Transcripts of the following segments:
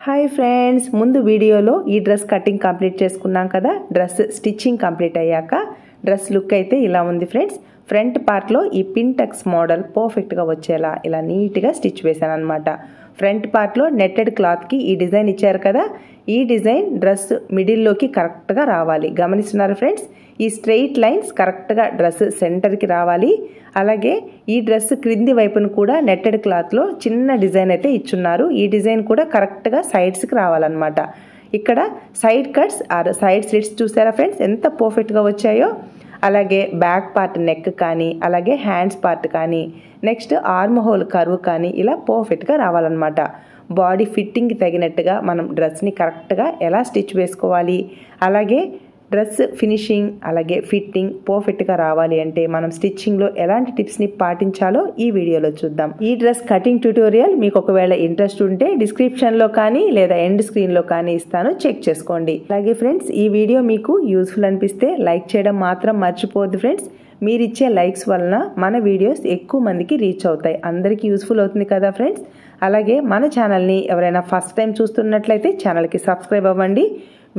Hi friends, ముందు వీడియోలో ఈ డ్రెస్ కటింగ్ కంప్లీట్ చేసుకున్నాం కదా. డ్రెస్ స్టిచ్చింగ్ కంప్లీట్ అయ్యాక డ్రెస్ లుక్ అయితే ఇలా ఉంది ఫ్రెండ్స్. ఫ్రంట్ పార్ట్లో ఈ పిన్ టక్స్ మోడల్ పర్ఫెక్ట్గా వచ్చేలా ఇలా నీట్గా స్టిచ్ వేసాను అనమాట. ఫ్రంట్ పార్ట్లో నెట్టెడ్ క్లాత్కి ఈ డిజైన్ ఇచ్చారు కదా, ఈ డిజైన్ డ్రెస్ మిడిల్లోకి కరెక్ట్గా రావాలి. గమనిస్తున్నారు ఫ్రెండ్స్, ఈ స్ట్రెయిట్ లైన్స్ కరెక్ట్గా డ్రెస్ సెంటర్కి రావాలి. అలాగే ఈ డ్రెస్ క్రింది వైపును కూడా నెట్టెడ్ క్లాత్లో చిన్న డిజైన్ అయితే ఇచ్చున్నారు. ఈ డిజైన్ కూడా కరెక్ట్గా సైడ్స్కి రావాలన్నమాట. ఇక్కడ side cuts or side slits చూసారా ఫ్రెండ్స్, ఎంత పర్ఫెక్ట్గా వచ్చాయో. అలాగే బ్యాక్ పార్ట్ నెక్ కానీ, అలాగే హ్యాండ్స్ పార్ట్ కానీ, నెక్స్ట్ ఆర్మ్ హోల్ కర్వ్ కానీ ఇలా పర్ఫెక్ట్గా రావాలన్నమాట. బాడీ ఫిట్టింగ్కి తగినట్టుగా మనం డ్రెస్ని కరెక్ట్గా ఎలా స్టిచ్ వేసుకోవాలి, అలాగే డ్రెస్ ఫినిషింగ్ అలాగే ఫిట్టింగ్ పర్ఫెక్ట్గా రావాలి అంటే మనం స్టిచ్చింగ్లో ఎలాంటి టిప్స్ని పాటించాలో ఈ వీడియోలో చూద్దాం. ఈ డ్రెస్ కటింగ్ ట్యూటోరియల్ మీకు ఒకవేళ ఇంట్రెస్ట్ ఉంటే డిస్క్రిప్షన్లో కానీ లేదా ఎండ్ స్క్రీన్లో కానీ ఇస్తాను, చెక్ చేసుకోండి. అలాగే ఫ్రెండ్స్, ఈ వీడియో మీకు యూస్ఫుల్ అనిపిస్తే లైక్ చేయడం మాత్రం మర్చిపోవద్దు ఫ్రెండ్స్. మీరు ఇచ్చే లైక్స్ వలన మన వీడియోస్ ఎక్కువ మందికి రీచ్ అవుతాయి, అందరికీ యూస్ఫుల్ అవుతుంది కదా ఫ్రెండ్స్. అలాగే మన ఛానల్ని ఎవరైనా ఫస్ట్ టైం చూస్తున్నట్లయితే ఛానల్కి సబ్స్క్రైబ్ అవ్వండి.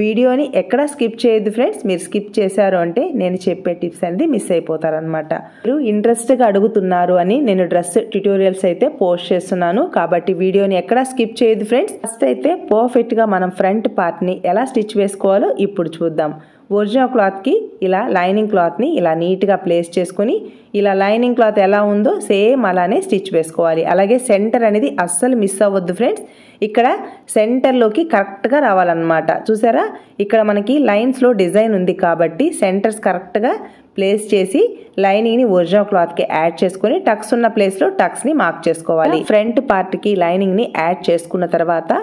వీడియోని ఎక్కడా స్కిప్ చేయొద్దు ఫ్రెండ్స్. మీరు స్కిప్ చేశారు అంటే నేను చెప్పే టిప్స్ అనేది మిస్ అయిపోతారనమాట. మీరు ఇంట్రెస్ట్గా అడుగుతున్నారు అని నేను డ్రెస్ ట్యూటోరియల్స్ అయితే పోస్ట్ చేస్తున్నాను, కాబట్టి వీడియోని ఎక్కడా స్కిప్ చేయొద్దు ఫ్రెండ్స్. ఫస్ట్ అయితే పర్ఫెక్ట్గా మనం ఫ్రంట్ పార్ట్ని ఎలా స్టిచ్ వేసుకోవాలో ఇప్పుడు చూద్దాం. ఒరిజినల్ క్లాత్కి ఇలా లైనింగ్ క్లాత్ని ఇలా నీట్గా ప్లేస్ చేసుకొని ఇలా లైనింగ్ క్లాత్ ఎలా ఉందో సేమ్ అలానే స్టిచ్ వేసుకోవాలి. అలాగే సెంటర్ అనేది అస్సలు మిస్ అవ్వద్దు ఫ్రెండ్స్. ఇక్కడ సెంటర్లోకి కరెక్ట్గా రావాలన్నమాట. చూసారా, ఇక్కడ మనకి లైన్స్లో డిజైన్ ఉంది కాబట్టి సెంటర్స్ కరెక్ట్గా ప్లేస్ చేసి లైనింగ్ని ఒరిజినల్ క్లాత్కి యాడ్ చేసుకుని టక్స్ ఉన్న ప్లేస్లో టక్స్ని మార్క్ చేసుకోవాలి. ఫ్రంట్ పార్ట్కి లైనింగ్ని యాడ్ చేసుకున్న తర్వాత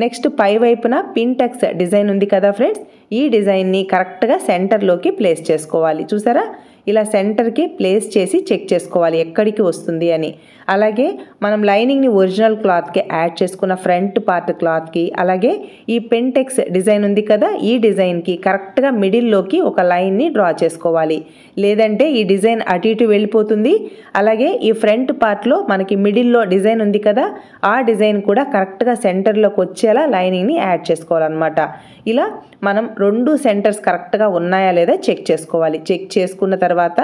నెక్స్ట్ పై వైపున పిన్ టక్స్ డిజైన్ ఉంది కదా ఫ్రెండ్స్, ఈ డిజైన్ని కరెక్ట్గా సెంటర్లోకి ప్లేస్ చేసుకోవాలి. చూసారా, ఇలా సెంటర్కి ప్లేస్ చేసి చెక్ చేసుకోవాలి ఎక్కడికి వస్తుంది అని. అలాగే మనం లైనింగ్ని ఒరిజినల్ క్లాత్కి యాడ్ చేసుకున్న ఫ్రంట్ పార్ట్ క్లాత్కి అలాగే ఈ పెంటెక్స్ డిజైన్ ఉంది కదా, ఈ డిజైన్కి కరెక్ట్గా మిడిల్లోకి ఒక లైన్ని డ్రా చేసుకోవాలి, లేదంటే ఈ డిజైన్ అటు ఇటు వెళ్ళిపోతుంది. అలాగే ఈ ఫ్రంట్ పార్ట్లో మనకి మిడిల్లో డిజైన్ ఉంది కదా, ఆ డిజైన్ కూడా కరెక్ట్గా సెంటర్లోకి వచ్చేలా లైనింగ్ని యాడ్ చేసుకోవాలన్నమాట. ఇలా మనం రెండు సెంటర్స్ కరెక్ట్గా ఉన్నాయా లేదా చెక్ చేసుకోవాలి. చెక్ చేసుకున్న తర్వాత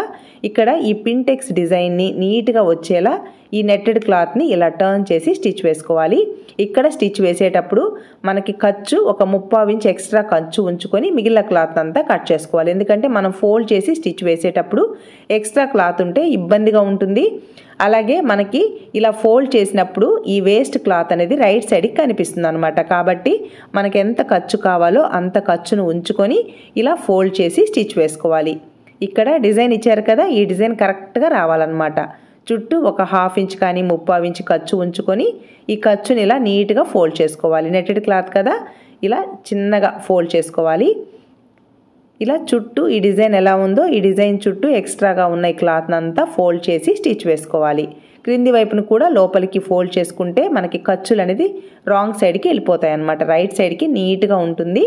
ఇక్కడ ఈ పింటెక్స్ డిజైన్ని నీట్గా వచ్చేలా ఈ నెట్టెడ్ క్లాత్ని ఇలా టర్న్ చేసి స్టిచ్ వేసుకోవాలి. ఇక్కడ స్టిచ్ వేసేటప్పుడు మనకి ఖర్చు ఒక 3/4 ఇంచ్ ఎక్స్ట్రా ఖర్చు ఉంచుకొని మిగిలిన క్లాత్ అంతా కట్ చేసుకోవాలి. ఎందుకంటే మనం ఫోల్డ్ చేసి స్టిచ్ వేసేటప్పుడు ఎక్స్ట్రా క్లాత్ ఉంటే ఇబ్బందిగా ఉంటుంది. అలాగే మనకి ఇలా ఫోల్డ్ చేసినప్పుడు ఈ వేస్ట్ క్లాత్ అనేది రైట్ సైడ్కి కనిపిస్తుంది అనమాట. కాబట్టి మనకి ఎంత ఖర్చు కావాలో అంత ఖర్చును ఉంచుకొని ఇలా ఫోల్డ్ చేసి స్టిచ్ వేసుకోవాలి. ఇక్కడ డిజైన్ ఇచ్చారు కదా, ఈ డిజైన్ కరెక్ట్గా రావాలన్నమాట. చుట్టూ ఒక 1/2 ఇంచ్ కానీ 3/4 ఇంచ్ ఖర్చు ఉంచుకొని ఈ ఖర్చుని ఇలా నీట్గా ఫోల్డ్ చేసుకోవాలి. నెట్టెడ్ క్లాత్ కదా, ఇలా చిన్నగా ఫోల్డ్ చేసుకోవాలి. ఇలా చుట్టూ ఈ డిజైన్ ఎలా ఉందో ఈ డిజైన్ చుట్టూ ఎక్స్ట్రాగా ఉన్న ఈ క్లాత్ని అంతా ఫోల్డ్ చేసి స్టిచ్ వేసుకోవాలి. క్రింది వైపును కూడా లోపలికి ఫోల్డ్ చేసుకుంటే మనకి ఖర్చులు అనేది రాంగ్ సైడ్కి వెళ్ళిపోతాయి అన్నమాట, రైట్ సైడ్కి నీట్గా ఉంటుంది.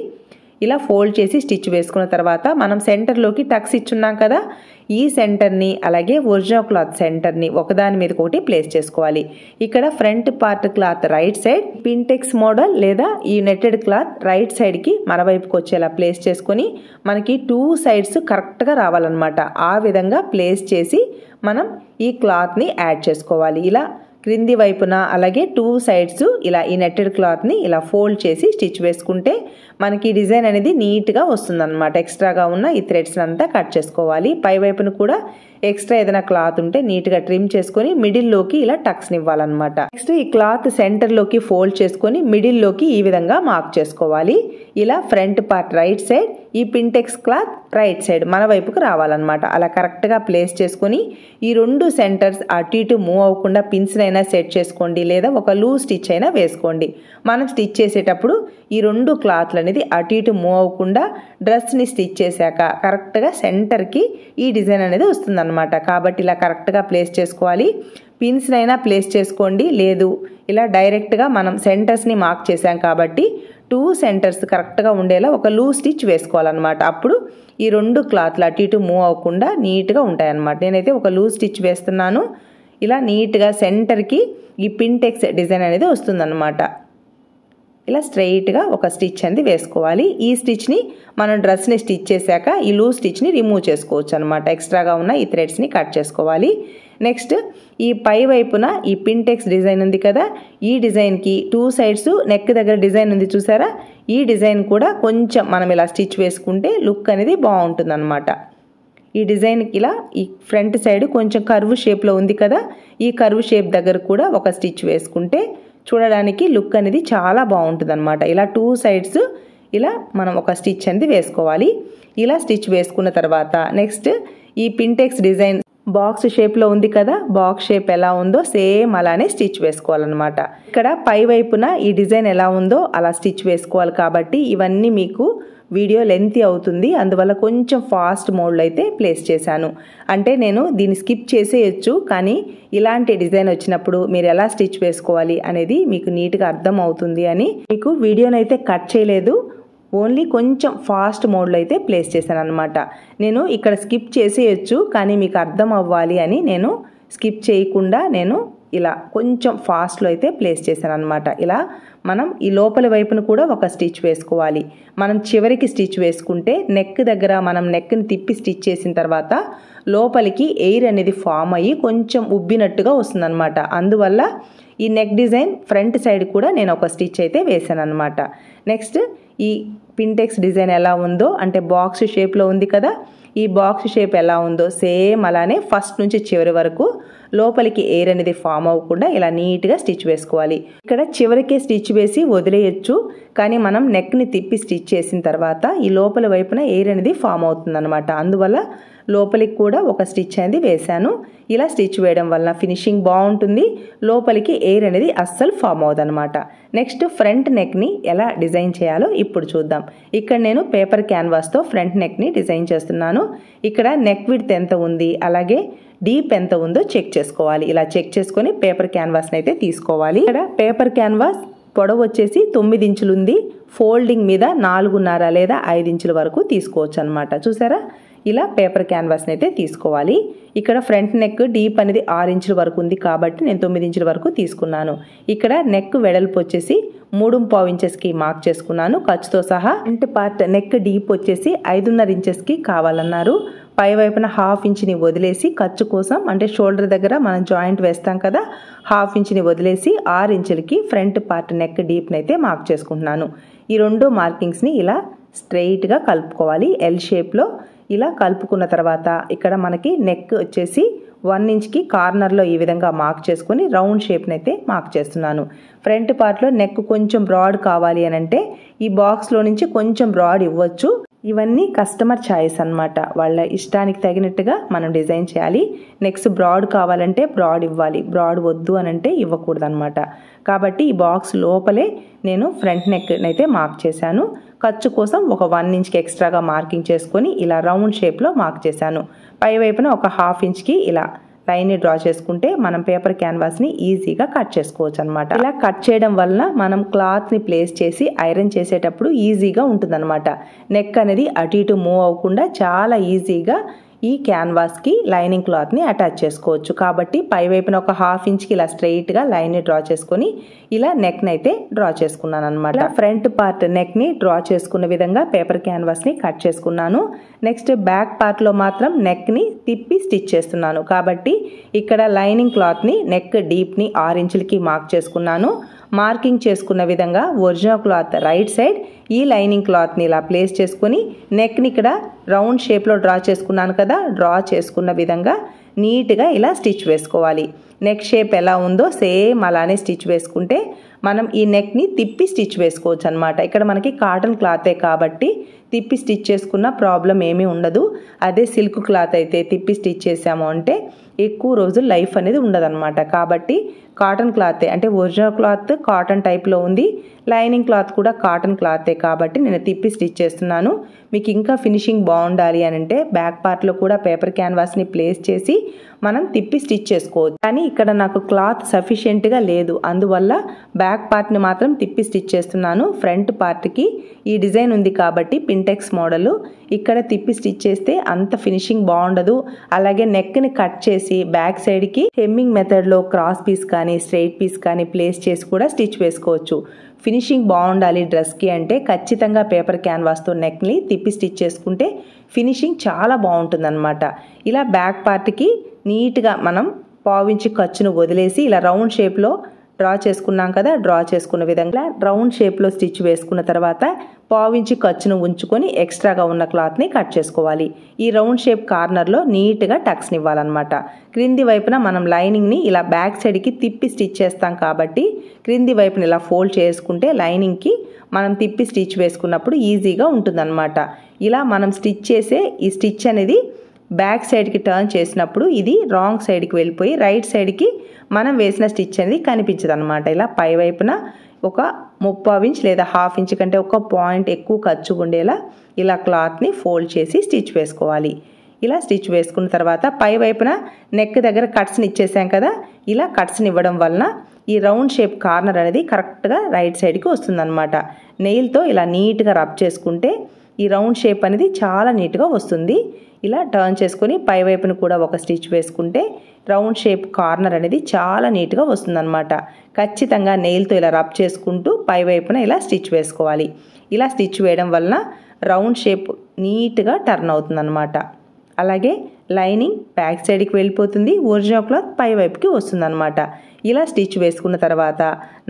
ఇలా ఫోల్డ్ చేసి స్టిచ్ వేసుకున్న తర్వాత మనం సెంటర్లోకి టక్స్ ఇచ్చున్నాం కదా, ఈ సెంటర్ని అలాగే ఒరిజినల్ క్లాత్ సెంటర్ని ఒకదాని మీద ఒకటి ప్లేస్ చేసుకోవాలి. ఇక్కడ front part cloth right side, pintucks model లేదా ఈ నెట్టెడ్ క్లాత్ రైట్ సైడ్కి మన వైపుకి వచ్చేలా ప్లేస్ చేసుకొని మనకి 2 సైడ్స్ కరెక్ట్గా రావాలన్నమాట. ఆ విధంగా ప్లేస్ చేసి మనం ఈ క్లాత్ని యాడ్ చేసుకోవాలి. ఇలా క్రింది వైపున అలాగే 2 సైడ్స్ ఇలా ఈ నెట్టెడ్ క్లాత్ని ఇలా ఫోల్డ్ చేసి స్టిచ్ వేసుకుంటే మనకి డిజైన్ అనేది నీట్గా వస్తుందన్నమాట. ఎక్స్ట్రాగా ఉన్న ఈ థ్రెడ్స్ అంతా కట్ చేసుకోవాలి. పై వైపున కూడా ఎక్స్ట్రా ఏదైనా క్లాత్ ఉంటే నీట్గా ట్రిమ్ చేసుకొని మిడిల్లోకి ఇలా టక్స్ని ఇవ్వాలన్నమాట. నెక్స్ట్ ఈ క్లాత్ సెంటర్లోకి ఫోల్డ్ చేసుకొని మిడిల్లోకి ఈ విధంగా మార్క్ చేసుకోవాలి. ఇలా ఫ్రంట్ పార్ట్ రైట్ సైడ్, ఈ పింటెక్స్ క్లాత్ రైట్ సైడ్ మన వైపుకు రావాలన్నమాట. అలా కరెక్ట్గా ప్లేస్ చేసుకొని ఈ 2 సెంటర్స్ అటు ఇటు మూవ్ అవ్వకుండా పిన్స్ని అయినా సెట్ చేసుకోండి, లేదా ఒక లూజ్ స్టిచ్ అయినా వేసుకోండి. మనం స్టిచ్ చేసేటప్పుడు ఈ 2 క్లాత్లు అనేది అటు ఇటు మూవ్ అవ్వకుండా డ్రెస్ని స్టిచ్ చేశాక కరెక్ట్గా సెంటర్కి ఈ డిజైన్ అనేది వస్తుందన్నమాట. కాబట్టి ఇలా కరెక్ట్గా ప్లేస్ చేసుకోవాలి. పిన్స్ని అయినా ప్లేస్ చేసుకోండి, లేదు ఇలా డైరెక్ట్గా మనం సెంటర్స్ని మార్క్ చేసాం కాబట్టి 2 సెంటర్స్ కరెక్ట్గా ఉండేలా ఒక లూజ్ స్టిచ్ వేసుకోవాలన్నమాట. అప్పుడు ఈ 2 క్లాత్లు అటు ఇటు మూవ్ అవ్వకుండా నీట్గా ఉంటాయన్నమాట. నేనైతే ఒక లూజ్ స్టిచ్ వేస్తున్నాను. ఇలా నీట్గా సెంటర్కి ఈ పింటెక్స్ డిజైన్ అనేది వస్తుందన్నమాట. ఇలా స్ట్రైట్గా ఒక స్టిచ్ అనేది వేసుకోవాలి. ఈ స్టిచ్ని మనం డ్రెస్ని స్టిచ్ చేశాక ఈ లూజ్ స్టిచ్ని రిమూవ్ చేసుకోవచ్చు అనమాట. ఎక్స్ట్రాగా ఉన్న ఈ థ్రెడ్స్ని కట్ చేసుకోవాలి. నెక్స్ట్ ఈ పై వైపున ఈ పింటెక్స్ డిజైన్ ఉంది కదా, ఈ డిజైన్కి 2 సైడ్స్ నెక్ దగ్గర డిజైన్ ఉంది చూసారా, ఈ డిజైన్ కూడా కొంచెం మనం ఇలా స్టిచ్ వేసుకుంటే లుక్ అనేది బాగుంటుంది అనమాట. ఈ డిజైన్కి ఇలా ఈ ఫ్రంట్ సైడ్ కొంచెం కర్వ్ షేప్లో ఉంది కదా, ఈ కర్వ్ షేప్ దగ్గర కూడా ఒక స్టిచ్ వేసుకుంటే చూడడానికి లుక్ అనేది చాలా బాగుంటుంది అనమాట. ఇలా 2 సైడ్స్ ఇలా మనం ఒక స్టిచ్ అనేది వేసుకోవాలి. ఇలా స్టిచ్ వేసుకున్న తర్వాత నెక్స్ట్ ఈ పింటెక్స్ డిజైన్ బాక్స్ షేప్లో ఉంది కదా, బాక్స్ షేప్ ఎలా ఉందో సేమ్ అలానే స్టిచ్ వేసుకోవాలన్నమాట. ఇక్కడ పై వైపున ఈ డిజైన్ ఎలా ఉందో అలా స్టిచ్ వేసుకోవాలి. కాబట్టి ఇవన్నీ మీకు వీడియో లెంతీ అవుతుంది, అందువల్ల కొంచెం ఫాస్ట్ మోడ్లో అయితే ప్లేస్ చేశాను. అంటే నేను దీన్ని స్కిప్ చేసేయచ్చు, కానీ ఇలాంటి డిజైన్ వచ్చినప్పుడు మీరు ఎలా స్టిచ్ వేసుకోవాలి అనేది మీకు నీట్గా అర్థం అవుతుంది అని మీకు వీడియోనైతే కట్ చేయలేదు, ఓన్లీ కొంచెం ఫాస్ట్ మోడ్లో అయితే ప్లేస్ చేశాను అనమాట. నేను ఇక్కడ స్కిప్ చేసేయచ్చు, కానీ మీకు అర్థం అవ్వాలి అని నేను స్కిప్ చేయకుండా నేను ఇలా కొంచెం ఫాస్ట్లో అయితే ప్లేస్ చేశాను అనమాట. ఇలా మనం ఈ లోపల వైపును కూడా ఒక స్టిచ్ వేసుకోవాలి. మనం చివరికి స్టిచ్ వేసుకుంటే నెక్ దగ్గర మనం నెక్ని తిప్పి స్టిచ్ చేసిన తర్వాత లోపలికి ఎయిర్ అనేది ఫామ్ అయ్యి కొంచెం ఉబ్బినట్టుగా వస్తుందన్నమాట. అందువల్ల ఈ నెక్ డిజైన్ ఫ్రంట్ సైడ్ కూడా నేను ఒక స్టిచ్ అయితే వేసాను అనమాట. నెక్స్ట్ ఈ పింటెక్స్ డిజైన్ ఎలా ఉందో అంటే బాక్స్ షేప్లో ఉంది కదా, ఈ బాక్స్ షేప్ ఎలా ఉందో సేమ్ అలానే ఫస్ట్ నుంచి చివరి వరకు లోపలికి ఎయిర్ అనేది ఫామ్ అవ్వకుండా ఇలా నీట్గా స్టిచ్ వేసుకోవాలి. ఇక్కడ చివరికే స్టిచ్ వేసి వదిలేయచ్చు, కానీ మనం నెక్ని తిప్పి స్టిచ్ చేసిన తర్వాత ఈ లోపల వైపున ఎయిర్ అనేది ఫామ్ అవుతుంది అనమాట. అందువల్ల లోపలికి కూడా ఒక స్టిచ్ అనేది వేశాను. ఇలా స్టిచ్ వేయడం వల్ల ఫినిషింగ్ బాగుంటుంది, లోపలికి ఎయిర్ అనేది అస్సలు ఫామ్ అవ్వదు అనమాట. నెక్స్ట్ ఫ్రంట్ నెక్ని ఎలా డిజైన్ చేయాలో ఇప్పుడు చూద్దాం. ఇక్కడ నేను పేపర్ క్యాన్వాస్తో ఫ్రంట్ నెక్ని డిజైన్ చేస్తున్నాను. ఇక్కడ నెక్ విడ్త్ ఎంత ఉంది, అలాగే డీప్ ఎంత ఉందో చెక్ చేసుకోవాలి. ఇలా చెక్ చేసుకొని పేపర్ క్యాన్వాస్ని అయితే తీసుకోవాలి. ఇక్కడ పేపర్ క్యాన్వాస్ పొడవు వచ్చేసి 9 ఇంచులు ఉంది, ఫోల్డింగ్ మీద 4.5 లేదా 5 ఇంచుల వరకు తీసుకోవచ్చు అనమాట. చూసారా, ఇలా పేపర్ క్యాన్వాస్ని అయితే తీసుకోవాలి. ఇక్కడ ఫ్రంట్ నెక్ డీప్ అనేది 6 ఇంచుల వరకు ఉంది కాబట్టి నేను 9 ఇంచుల వరకు తీసుకున్నాను. ఇక్కడ నెక్ వెడల్పు వచ్చేసి 3.5 ఇంచెస్కి మార్క్ చేసుకున్నాను ఖర్చుతో సహా. ఫ్రంట్ పార్ట్ నెక్ డీప్ వచ్చేసి 5.5 ఇంచెస్కి కావాలన్నారు. పై వైపున 1/2 ఇంచుని వదిలేసి ఖర్చు కోసం అంటే షోల్డర్ దగ్గర మనం జాయింట్ వేస్తాం కదా, 1/2 ఇంచుని వదిలేసి 6 ఇంచులకి ఫ్రంట్ పార్ట్ నెక్ డీప్ని అయితే మార్క్ చేసుకుంటున్నాను. ఈ 2 మార్కింగ్స్ని ఇలా స్ట్రెయిట్గా కలుపుకోవాలి ఎల్ షేప్లో. ఇలా కలుపుకున్న తర్వాత ఇక్కడ మనకి నెక్ వచ్చేసి 1 ఇంచ్కి కార్నర్లో ఈ విధంగా మార్క్ చేసుకొని రౌండ్ షేప్ని అయితే మార్క్ చేస్తున్నాను. ఫ్రంట్ పార్ట్లో నెక్ కొంచెం బ్రాడ్ కావాలి అని అంటే ఈ బాక్స్లో నుంచి కొంచెం బ్రాడ్ ఇవ్వచ్చు. ఇవన్నీ కస్టమర్ చాయిస్ అన్నమాట, వాళ్ళ ఇష్టానికి తగినట్టుగా మనం డిజైన్ చేయాలి. నెక్స్ట్ బ్రాడ్ కావాలంటే బ్రాడ్ ఇవ్వాలి, బ్రాడ్ వద్దు అని అంటే ఇవ్వకూడదు అనమాట. కాబట్టి ఈ బాక్స్ లోపలే నేను ఫ్రంట్ నెక్ అయితే మార్క్ చేశాను. ఖర్చు కోసం ఒక 1 ఇంచ్కి ఎక్స్ట్రాగా మార్కింగ్ చేసుకొని ఇలా రౌండ్ షేప్లో మార్క్ చేశాను. పై వైపున ఒక 1/2 ఇంచ్కి ఇలా లైన్ని డ్రా చేసుకుంటే మనం పేపర్ క్యాన్వాస్ని ఈజీగా కట్ చేసుకోవచ్చు అనమాట. ఇలా కట్ చేయడం వలన మనం క్లాత్ని ప్లేస్ చేసి ఐరన్ చేసేటప్పుడు ఈజీగా ఉంటుందన్నమాట. నెక్ అనేది అటు ఇటు మూవ్ అవ్వకుండా చాలా ఈజీగా ఈ క్యాన్వాస్కి లైనింగ్ క్లాత్ని అటాచ్ చేసుకోవచ్చు. కాబట్టి పై వైపున ఒక 1/2 ఇంచ్కి ఇలా స్ట్రెయిట్గా లైన్ని డ్రా చేసుకొని ఇలా నెక్ని అయితే డ్రా చేసుకున్నాను అనమాట. ఫ్రంట్ పార్ట్ నెక్ని డ్రా చేసుకున్న విధంగా పేపర్ క్యాన్వాస్ని కట్ చేసుకున్నాను. నెక్స్ట్ బ్యాక్ పార్ట్లో మాత్రం నెక్ని తిప్పి స్టిచ్ చేస్తున్నాను. కాబట్టి ఇక్కడ లైనింగ్ క్లాత్ని నెక్ డీప్ని 6 ఇంచులకి మార్క్ చేసుకున్నాను. మార్కింగ్ చేసుకున్న విధంగా ఒరిజినల్ క్లాత్ రైట్ సైడ్ ఈ లైనింగ్ క్లాత్ని ఇలా ప్లేస్ చేసుకొని నెక్ని ఇక్కడ రౌండ్ షేప్లో డ్రా చేసుకున్నాను కదా, డ్రా చేసుకున్న విధంగా నీట్గా ఇలా స్టిచ్ వేసుకోవాలి. నెక్ షేప్ ఎలా ఉందో సేమ్ అలానే స్టిచ్ వేసుకుంటే మనం ఈ నెక్ని తిప్పి స్టిచ్ వేసుకోవచ్చు అనమాట. ఇక్కడ మనకి కాటన్ క్లాతే కాబట్టి తిప్పి స్టిచ్ చేసుకున్న ప్రాబ్లం ఏమీ ఉండదు. అదే సిల్క్ క్లాత్ అయితే తిప్పి స్టిచ్ చేసాము అంటే ఎక్కువ రోజులు లైఫ్ అనేది ఉండదన్నమాట. కాబట్టి కాటన్ క్లాతే అంటే ఒరిజినల్ క్లాత్ కాటన్ టైప్లో ఉంది, లైనింగ్ క్లాత్ కూడా కాటన్ క్లాతే కాబట్టి నేను తిప్పి స్టిచ్ చేస్తున్నాను. మీకు ఇంకా ఫినిషింగ్ బాగుండాలి అని అంటే బ్యాక్ పార్ట్లో కూడా పేపర్ క్యాన్వాస్ని ప్లేస్ చేసి మనం తిప్పి స్టిచ్ చేసుకోవచ్చు. కానీ ఇక్కడ నాకు క్లాత్ సఫిషియెంట్గా లేదు, అందువల్ల బ్యాక్ పార్ట్ని మాత్రం తిప్పి స్టిచ్ చేస్తున్నాను. ఫ్రంట్ పార్ట్కి ఈ డిజైన్ ఉంది కాబట్టి పింటెక్స్ మోడల్ ఇక్కడ తిప్పి స్టిచ్ చేస్తే అంత ఫినిషింగ్ బాగుండదు. అలాగే నెక్ని కట్ చేసి బ్యాక్ సైడ్కి హెమ్మింగ్ మెథడ్లో క్రాస్ పీస్ కానీ స్ట్రైట్ పీస్ కానీ ప్లేస్ చేసి కూడా స్టిచ్ వేసుకోవచ్చు. ఫినిషింగ్ బాగుండాలి డ్రెస్కి అంటే ఖచ్చితంగా పేపర్ క్యాన్వాస్తో నెక్ని తిప్పి స్టిచ్ చేసుకుంటే ఫినిషింగ్ చాలా బాగుంటుందన్నమాట. ఇలా బ్యాక్ పార్ట్కి నీట్గా మనం పావించి ఖర్చును వదిలేసి ఇలా రౌండ్ షేప్లో డ్రా చేసుకున్నాం కదా, డ్రా చేసుకున్న విధంగా రౌండ్ షేప్లో స్టిచ్ వేసుకున్న తర్వాత పావించి ఖర్చును ఉంచుకొని ఎక్స్ట్రాగా ఉన్న క్లాత్ని కట్ చేసుకోవాలి. ఈ రౌండ్ షేప్ కార్నర్లో నీట్గా టక్స్ని ఇవ్వాలన్నమాట. క్రింది వైపున మనం లైనింగ్ని ఇలా బ్యాక్ సైడ్కి తిప్పి స్టిచ్ చేస్తాం కాబట్టి క్రింది వైపున ఇలా ఫోల్డ్ చేసుకుంటే లైనింగ్కి మనం తిప్పి స్టిచ్ వేసుకున్నప్పుడు ఈజీగా ఉంటుందన్నమాట. ఇలా మనం స్టిచ్ చేసే ఈ స్టిచ్ అనేది బ్యాక్ సైడ్కి టర్న్ చేసినప్పుడు ఇది రాంగ్ సైడ్కి వెళ్ళిపోయి రైట్ సైడ్కి మనం వేసిన స్టిచ్ అనేది కనిపించదు అనమాట. ఇలా పై వైపున ఒక 30 ఇంచ్ లేదా 1/2 ఇంచ్ కంటే ఒక పాయింట్ ఎక్కువ ఖర్చు ఉండేలా ఇలా క్లాత్ని ఫోల్డ్ చేసి స్టిచ్ వేసుకోవాలి. ఇలా స్టిచ్ వేసుకున్న తర్వాత పై వైపున నెక్ దగ్గర కట్స్ని ఇచ్చేసాం కదా, ఇలా కట్స్ని ఇవ్వడం వలన ఈ రౌండ్ షేప్ కార్నర్ అనేది కరెక్ట్గా రైట్ సైడ్కి వస్తుందన్నమాట. నెయిల్తో ఇలా నీట్గా రబ్ చేసుకుంటే ఈ రౌండ్ షేప్ అనేది చాలా నీట్గా వస్తుంది. ఇలా టర్న్ చేసుకొని పై వైపున కూడా ఒక స్టిచ్ వేసుకుంటే రౌండ్ షేప్ కార్నర్ అనేది చాలా నీట్గా వస్తుందన్నమాట. ఖచ్చితంగా నెయిల్తో ఇలా రబ్ చేసుకుంటూ పై వైపున ఇలా స్టిచ్ వేసుకోవాలి. ఇలా స్టిచ్ వేయడం వలన రౌండ్ షేప్ నీట్గా టర్న్ అవుతుందన్నమాట. అలాగే లైనింగ్ బ్యాక్ సైడ్కి వెళ్ళిపోతుంది, ఒరిజినల్ క్లాత్ పై వైపుకి వస్తుందన్నమాట. ఇలా స్టిచ్ వేసుకున్న తర్వాత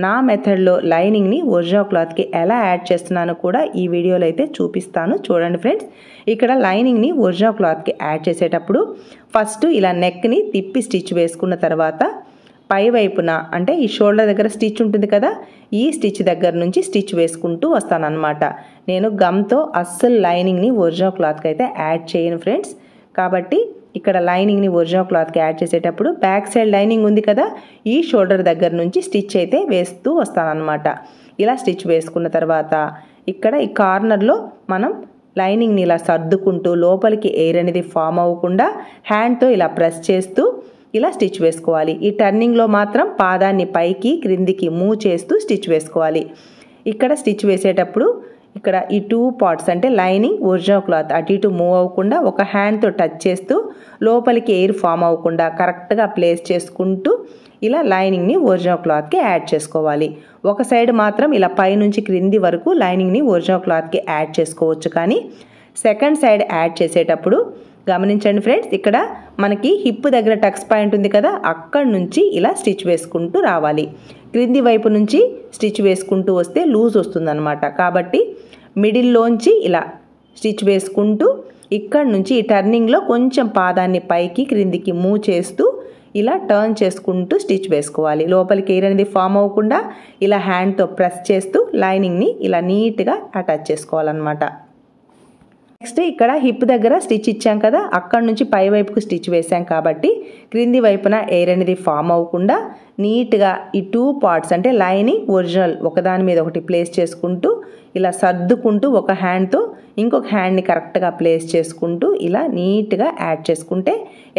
నా మెథడ్లో లైనింగ్ని ఒరిజినల్ క్లాత్కి ఎలా యాడ్ చేస్తున్నానో కూడా ఈ వీడియోలో అయితే చూపిస్తాను. చూడండి ఫ్రెండ్స్, ఇక్కడ లైనింగ్ని ఒరిజినల్ క్లాత్కి యాడ్ చేసేటప్పుడు ఫస్ట్ ఇలా నెక్ని తిప్పి స్టిచ్ వేసుకున్న తర్వాత పై వైపున అంటే ఈ షోల్డర్ దగ్గర స్టిచ్ ఉంటుంది కదా, ఈ స్టిచ్ దగ్గర నుంచి స్టిచ్ వేసుకుంటూ వస్తానన్నమాట. నేను గమ్తో అస్సలు లైనింగ్ని ఒరిజినల్ క్లాత్కి అయితే యాడ్ చేయను ఫ్రెండ్స్. కాబట్టి ఇక్కడ లైనింగ్ని ఒరిజినల్ క్లాత్కి యాడ్ చేసేటప్పుడు బ్యాక్ సైడ్ లైనింగ్ ఉంది కదా, ఈ షోల్డర్ దగ్గర నుంచి స్టిచ్ అయితే వేస్తూ వస్తానన్నమాట. ఇలా స్టిచ్ వేసుకున్న తర్వాత ఇక్కడ ఈ కార్నర్లో మనం లైనింగ్ని ఇలా సర్దుకుంటూ లోపలికి ఎయిర్ అనేది ఫామ్ అవ్వకుండా హ్యాండ్తో ఇలా ప్రెస్ చేస్తూ ఇలా స్టిచ్ వేసుకోవాలి. ఈ టర్నింగ్లో మాత్రం పాదాన్ని పైకి క్రిందికి మూవ్ చేస్తూ స్టిచ్ వేసుకోవాలి. ఇక్కడ స్టిచ్ వేసేటప్పుడు ఇక్కడ ఈ 2 పార్ట్స్ అంటే లైనింగ్ ఒరిజినల్ క్లాత్ అటు ఇటు మూవ్ అవ్వకుండా ఒక హ్యాండ్తో టచ్ చేస్తూ లోపలికి ఎయిర్ ఫామ్ అవ్వకుండా కరెక్ట్గా ప్లేస్ చేసుకుంటూ ఇలా లైనింగ్ని ఒరిజినల్ క్లాత్కి యాడ్ చేసుకోవాలి. ఒక సైడ్ మాత్రం ఇలా పైనుంచి క్రింది వరకు లైనింగ్ని ఒరిజినల్ క్లాత్కి యాడ్ చేసుకోవచ్చు, కానీ సెకండ్ సైడ్ యాడ్ చేసేటప్పుడు గమనించండి ఫ్రెండ్స్, ఇక్కడ మనకి హిప్ దగ్గర టక్స్ పాయింట్ ఉంది కదా, అక్కడ నుంచి ఇలా స్టిచ్ వేసుకుంటూ రావాలి. క్రింది వైపు నుంచి స్టిచ్ వేసుకుంటూ వస్తే లూజ్ వస్తుందన్నమాట. కాబట్టి మిడిల్లోంచి ఇలా స్టిచ్ వేసుకుంటూ ఇక్కడ నుంచి ఈ టర్నింగ్లో కొంచెం పాదాన్ని పైకి క్రిందికి మూవ్ చేస్తూ ఇలా టర్న్ చేసుకుంటూ స్టిచ్ వేసుకోవాలి. లోపలికి ఎయిర్ అనేది ఫామ్ అవ్వకుండా ఇలా హ్యాండ్తో ప్రెస్ చేస్తూ లైనింగ్ని ఇలా నీట్గా అటాచ్ చేసుకోవాలన్నమాట. నెక్స్ట్ ఇక్కడ హిప్ దగ్గర స్టిచ్ ఇచ్చాం కదా, అక్కడ నుంచి పై వైపుకు స్టిచ్ వేసాం కాబట్టి క్రింది వైపున ఎయిర్ అనేది ఫామ్ అవ్వకుండా నీట్గా ఈ 2 పార్ట్స్ అంటే లైనింగ్ ఒరిజినల్ ఒకదాని మీద ఒకటి ప్లేస్ చేసుకుంటూ ఇలా సర్దుకుంటూ ఒక హ్యాండ్తో ఇంకొక హ్యాండ్ని కరెక్ట్గా ప్లేస్ చేసుకుంటూ ఇలా నీట్గా యాడ్ చేసుకుంటే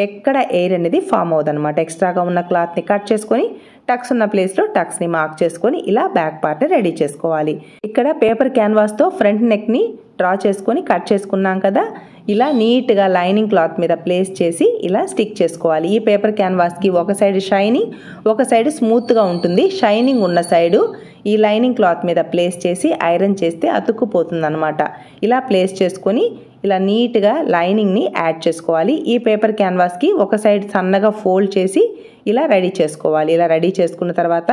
ఎక్కడ ఎయిర్ అనేది ఫామ్ అవుదన్నమాట. ఎక్స్ట్రాగా ఉన్న క్లాత్ని కట్ చేసుకొని టక్స్ ఉన్న ప్లేస్లో టక్స్ని మార్క్ చేసుకొని ఇలా బ్యాక్ పార్ట్ రెడీ చేసుకోవాలి. ఇక్కడ పేపర్ క్యాన్వాస్తో ఫ్రంట్ నెక్ని డ్రా చేసుకొని కట్ చేసుకున్నాం కదా, ఇలా నీట్గా లైనింగ్ క్లాత్ మీద ప్లేస్ చేసి ఇలా స్టిక్ చేసుకోవాలి. ఈ పేపర్ క్యాన్వాస్కి ఒక సైడ్ షైనింగ్ ఒక సైడ్ స్మూత్గా ఉంటుంది. షైనింగ్ ఉన్న సైడు ఈ లైనింగ్ క్లాత్ మీద ప్లేస్ చేసి ఐరన్ చేస్తే అతుక్కుపోతుంది అనమాట. ఇలా ప్లేస్ చేసుకొని ఇలా నీట్గా లైనింగ్ని యాడ్ చేసుకోవాలి. ఈ పేపర్ క్యాన్వాస్కి ఒక సైడ్ సన్నగా ఫోల్డ్ చేసి ఇలా రెడీ చేసుకోవాలి. ఇలా రెడీ చేసుకున్న తర్వాత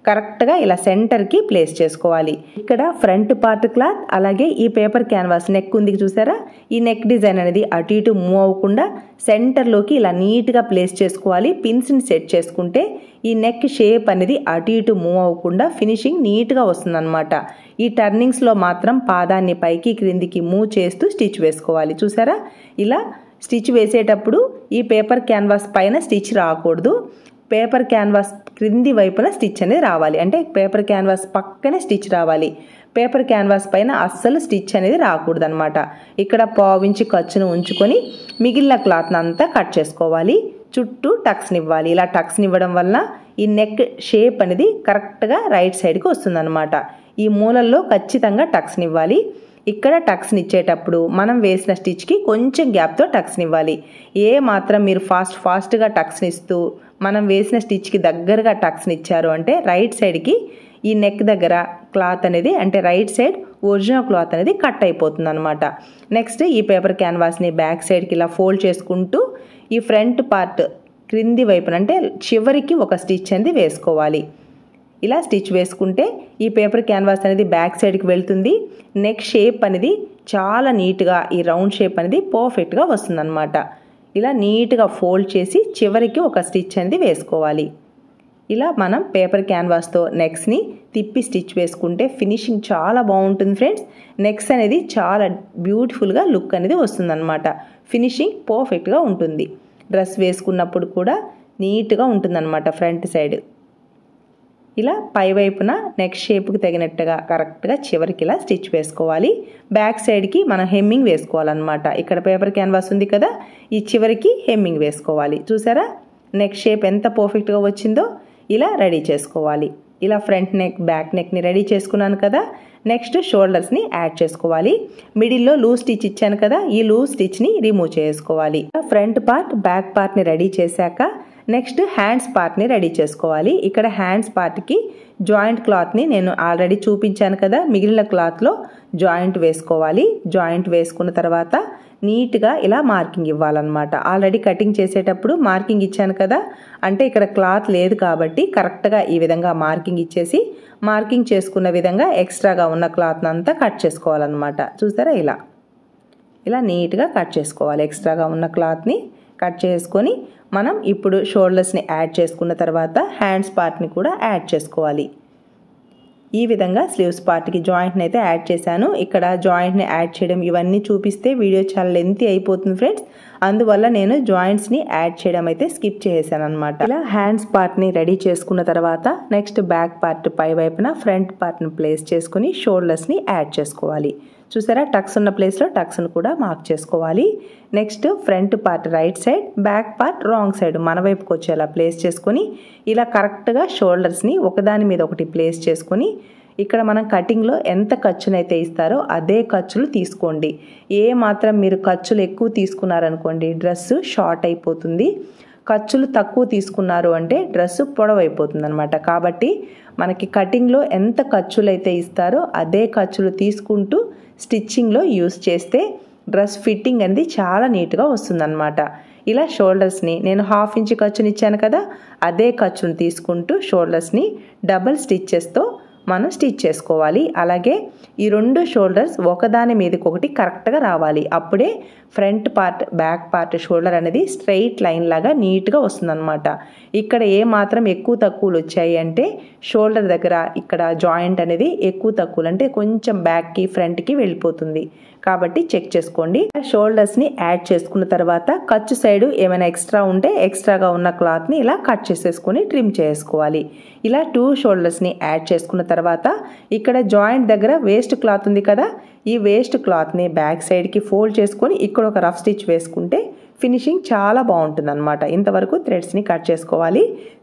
కరెక్ట్గా ఇలా సెంటర్కి ప్లేస్ చేసుకోవాలి. ఇక్కడ ఫ్రంట్ పార్ట్ క్లాత్ అలాగే ఈ పేపర్ క్యాన్వాస్ నెక్ ఉంది చూసారా, ఈ నెక్ డిజైన్ అనేది అటు ఇటు మూవ్ అవ్వకుండా సెంటర్లోకి ఇలా నీట్గా ప్లేస్ చేసుకోవాలి. పిన్స్ని సెట్ చేసుకుంటే ఈ నెక్ షేప్ అనేది అటు ఇటు మూవ్ అవ్వకుండా ఫినిషింగ్ నీట్గా వస్తుందన్నమాట. ఈ టర్నింగ్స్లో మాత్రం పాదాన్ని పైకి క్రిందికి మూవ్ చేస్తూ స్టిచ్ వేసుకోవాలి. చూసారా, ఇలా స్టిచ్ వేసేటప్పుడు ఈ పేపర్ క్యాన్వాస్ పైన స్టిచ్ రాకూడదు, పేపర్ క్యాన్వాస్ క్రింది వైపున స్టిచ్ అనేది రావాలి. అంటే పేపర్ క్యాన్వాస్ పక్కనే స్టిచ్ రావాలి, పేపర్ క్యాన్వాస్ పైన అస్సలు స్టిచ్ అనేది రాకూడదు అనమాట. ఇక్కడ పావించి ఖర్చును ఉంచుకొని మిగిలిన క్లాత్ని అంతా కట్ చేసుకోవాలి. చుట్టూ టక్స్ని ఇవ్వాలి. ఇలా టక్స్ని ఇవ్వడం వల్ల ఈ నెక్ షేప్ అనేది కరెక్ట్గా రైట్ సైడ్కి వస్తుందన్నమాట. ఈ మూలల్లో ఖచ్చితంగా టక్స్ని ఇవ్వాలి. ఇక్కడ టక్స్ని ఇచ్చేటప్పుడు మనం వేసిన స్టిచ్కి కొంచెం గ్యాప్తో టక్స్ని ఇవ్వాలి. ఏ మాత్రం మీరు ఫాస్ట్గా టక్స్ని ఇస్తూ మనం వేసిన స్టిచ్కి దగ్గరగా టక్స్ని ఇచ్చారు అంటే రైట్ సైడ్కి ఈ నెక్ దగ్గర క్లాత్ అనేది అంటే రైట్ సైడ్ ఒరిజినల్ క్లాత్ అనేది కట్ అయిపోతుంది అనమాట. నెక్స్ట్ ఈ పేపర్ క్యాన్వాస్ని బ్యాక్ సైడ్కి ఇలా ఫోల్డ్ చేసుకుంటూ ఈ ఫ్రంట్ పార్ట్ క్రింది వైపున అంటే చివరికి ఒక స్టిచ్ అనేది వేసుకోవాలి. ఇలా స్టిచ్ వేసుకుంటే ఈ పేపర్ క్యాన్వాస్ అనేది బ్యాక్ సైడ్కి వెళ్తుంది. నెక్ షేప్ అనేది చాలా నీట్గా ఈ రౌండ్ షేప్ అనేది పర్ఫెక్ట్గా వస్తుంది అనమాట. ఇలా నీట్గా ఫోల్డ్ చేసి చివరికి ఒక స్టిచ్ అనేది వేసుకోవాలి. ఇలా మనం పేపర్ క్యాన్వాస్తో నెక్స్ని తిప్పి స్టిచ్ వేసుకుంటే ఫినిషింగ్ చాలా బాగుంటుంది ఫ్రెండ్స్. నెక్స్ అనేది చాలా బ్యూటిఫుల్గా లుక్ అనేది వస్తుందన్నమాట. ఫినిషింగ్ పర్ఫెక్ట్గా ఉంటుంది. డ్రెస్ వేసుకున్నప్పుడు కూడా నీట్గా ఉంటుందన్నమాట ఫ్రంట్ సైడ్. ఇలా పైవైపున నెక్ షేప్కి తగినట్టుగా కరెక్ట్గా చివరికి ఇలా స్టిచ్ వేసుకోవాలి. బ్యాక్ సైడ్కి మనం హెమ్మింగ్ వేసుకోవాలన్నమాట. ఇక్కడ పేపర్ క్యాన్వాస్ ఉంది కదా, ఈ చివరికి హెమ్మింగ్ వేసుకోవాలి. చూసారా నెక్ షేప్ ఎంత పర్ఫెక్ట్గా వచ్చిందో. ఇలా రెడీ చేసుకోవాలి. ఇలా ఫ్రంట్ నెక్ బ్యాక్ నెక్ని రెడీ చేసుకున్నాను కదా. నెక్స్ట్ షోల్డర్స్ని యాడ్ చేసుకోవాలి. మిడిల్లో లూజ్ స్టిచ్ ఇచ్చాను కదా, ఈ లూజ్ స్టిచ్ని రిమూవ్ చేసుకోవాలి. ఫ్రంట్ పార్ట్ బ్యాక్ పార్ట్ని రెడీ చేశాక నెక్స్ట్ హ్యాండ్స్ పార్ట్ని రెడీ చేసుకోవాలి. ఇక్కడ హ్యాండ్స్ పార్ట్కి జాయింట్ క్లాత్ని నేను ఆల్రెడీ చూపించాను కదా, మిగిలిన క్లాత్లో జాయింట్ వేసుకోవాలి. జాయింట్ వేసుకున్న తర్వాత నీట్గా ఇలా మార్కింగ్ ఇవ్వాలన్నమాట. ఆల్రెడీ కటింగ్ చేసేటప్పుడు మార్కింగ్ ఇచ్చాను కదా, అంటే ఇక్కడ క్లాత్ లేదు కాబట్టి కరెక్ట్గా ఈ విధంగా మార్కింగ్ ఇచ్చేసి మార్కింగ్ చేసుకున్న విధంగా ఎక్స్ట్రాగా ఉన్న క్లాత్ని అంతా కట్ చేసుకోవాలన్నమాట. చూసారా ఇలా నీట్గా కట్ చేసుకోవాలి. ఎక్స్ట్రాగా ఉన్న క్లాత్ని కట్ చేసుకొని మనం ఇప్పుడు షోల్డర్స్ని యాడ్ చేసుకున్న తర్వాత హ్యాండ్స్ పార్ట్ని కూడా యాడ్ చేసుకోవాలి. ఈ విధంగా స్లీవ్స్ పార్ట్కి జాయింట్ని అయితే యాడ్ చేశాను. ఇక్కడ జాయింట్ని యాడ్ చేయడం ఇవన్నీ చూపిస్తే వీడియో చాలా లెంతీ అయిపోతుంది ఫ్రెండ్స్. అందువల్ల నేను జాయింట్స్ని యాడ్ చేయడం అయితే స్కిప్ చేసేసాను అనమాట. ఇలా హ్యాండ్స్ పార్ట్ని రెడీ చేసుకున్న తర్వాత నెక్స్ట్ బ్యాక్ పార్ట్ పై వైపున ఫ్రంట్ పార్ట్ని ప్లేస్ చేసుకుని షోల్డర్స్ని యాడ్ చేసుకోవాలి. చూసారా టక్స్ ఉన్న ప్లేస్లో టక్స్ను కూడా మార్క్ చేసుకోవాలి. Next front part right side, back part wrong side మన వైపుకి వచ్చేలా ప్లేస్ చేసుకొని ఇలా కరెక్ట్గా షోల్డర్స్ని ఒకదాని మీద ఒకటి ప్లేస్ చేసుకొని ఇక్కడ మనం కటింగ్లో ఎంత ఖర్చునైతే ఇస్తారో అదే ఖర్చులు తీసుకోండి. ఏ మాత్రం మీరు ఖర్చులు ఎక్కువ తీసుకున్నారనుకోండి డ్రెస్ షార్ట్ అయిపోతుంది. ఖర్చులు తక్కువ తీసుకున్నారు అంటే డ్రెస్ పొడవైపోతుంది అనమాట. కాబట్టి మనకి కటింగ్లో ఎంత ఖర్చులు అయితే ఇస్తారో అదే ఖర్చులు తీసుకుంటూ స్టిచ్చింగ్లో యూస్ చేస్తే డ్రెస్ ఫిట్టింగ్ అనేది చాలా నీట్గా వస్తుందన్నమాట. ఇలా షోల్డర్స్ని నేను 1/2 ఇంచ్ ఖర్చుని ఇచ్చాను కదా, అదే ఖర్చును తీసుకుంటూ షోల్డర్స్ని డబల్ స్టిచ్చెస్తో మనం స్టిచ్ చేసుకోవాలి. అలాగే ఈ రెండు షోల్డర్స్ ఒకదాని మీదకి ఒకటి కరెక్ట్గా రావాలి. అప్పుడే front part back part shoulder అనేది స్ట్రైట్ లైన్ లాగా నీట్గా వస్తుందన్నమాట. ఇక్కడ ఏ మాత్రం ఎక్కువ తక్కువలు వచ్చాయి అంటే షోల్డర్ దగ్గర ఇక్కడ జాయింట్ అనేది ఎక్కువ తక్కువలు అంటే కొంచెం బ్యాక్కి ఫ్రంట్కి వెళ్ళిపోతుంది. కాబట్టి చెక్ చేసుకోండి. షోల్డర్స్ని యాడ్ చేసుకున్న తర్వాత ఖర్చు సైడ్ ఏమైనా ఎక్స్ట్రా ఉంటే ఎక్స్ట్రాగా ఉన్న క్లాత్ని ఇలా కట్ చేసేసుకొని ట్రిమ్ చేసుకోవాలి. ఇలా 2 షోల్డర్స్ని యాడ్ చేసుకున్న తర్వాత ఇక్కడ జాయింట్ దగ్గర వేస్ట్ క్లాత్ ఉంది కదా, ఈ వేస్ట్ క్లాత్ని బ్యాక్ సైడ్కి ఫోల్డ్ చేసుకొని ఇక్కడ ఒక రఫ్ స్టిచ్ వేసుకుంటే ఫినిషింగ్ చాలా బాగుంటుంది అనమాట. ఇంతవరకు థ్రెడ్స్ని కట్ చేసుకోవాలి.